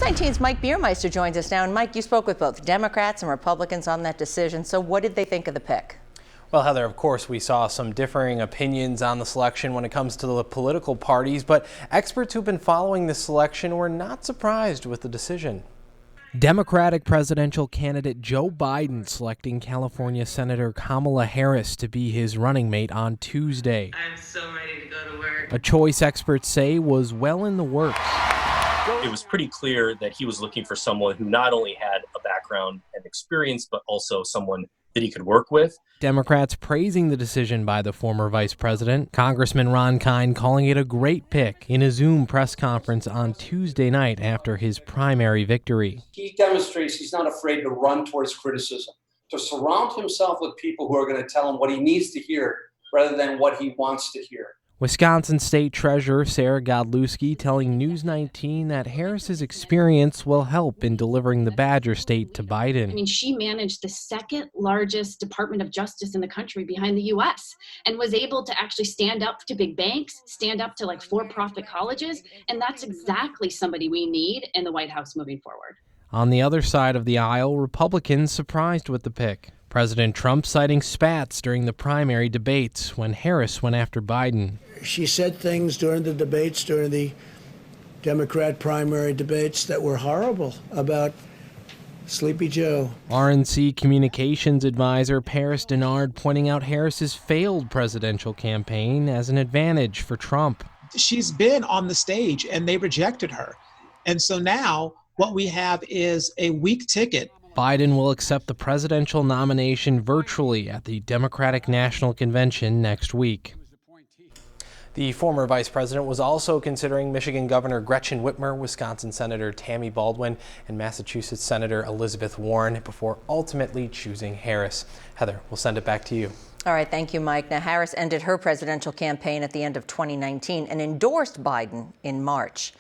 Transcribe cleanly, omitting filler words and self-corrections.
News 19's Mike Biermeister joins us now. And Mike, you spoke with both Democrats and Republicans on that decision. So what did they think of the pick? Well, Heather, of course, we saw some differing opinions on the selection when it comes to the political parties, but experts who've been following this selection were not surprised with the decision. Democratic presidential candidate Joe Biden selecting California Senator Kamala Harris to be his running mate on Tuesday. I'm so ready to go to work. A choice experts say was well in the works. It was pretty clear that he was looking for someone who not only had a background and experience, but also someone that he could work with. Democrats praising the decision by the former vice president. Congressman Ron Kind calling it a great pick in a Zoom press conference on Tuesday night after his primary victory. He demonstrates he's not afraid to run towards criticism, to surround himself with people who are going to tell him what he needs to hear rather than what he wants to hear. Wisconsin State Treasurer Sarah Godlewski telling News 19 that Harris's experience will help in delivering the Badger State to Biden. I mean, she managed the second largest Department of Justice in the country behind the U.S. and was able to actually stand up to big banks, stand up to like for-profit colleges, and that's exactly somebody we need in the White House moving forward. On the other side of the aisle, Republicans surprised with the pick. President Trump citing spats during the primary debates when Harris went after Biden. She said things during the debates, during the Democrat primary debates, that were horrible about Sleepy Joe. RNC communications advisor Paris Denard pointing out Harris's failed presidential campaign as an advantage for Trump. She's been on the stage and they rejected her. And so now what we have is a weak ticket. Biden will accept the presidential nomination virtually at the Democratic National Convention next week. The former vice president was also considering Michigan Governor Gretchen Whitmer, Wisconsin Senator Tammy Baldwin, and Massachusetts Senator Elizabeth Warren before ultimately choosing Harris. Heather, we'll send it back to you. All right, thank you, Mike. Now, Harris ended her presidential campaign at the end of 2019 and endorsed Biden in March.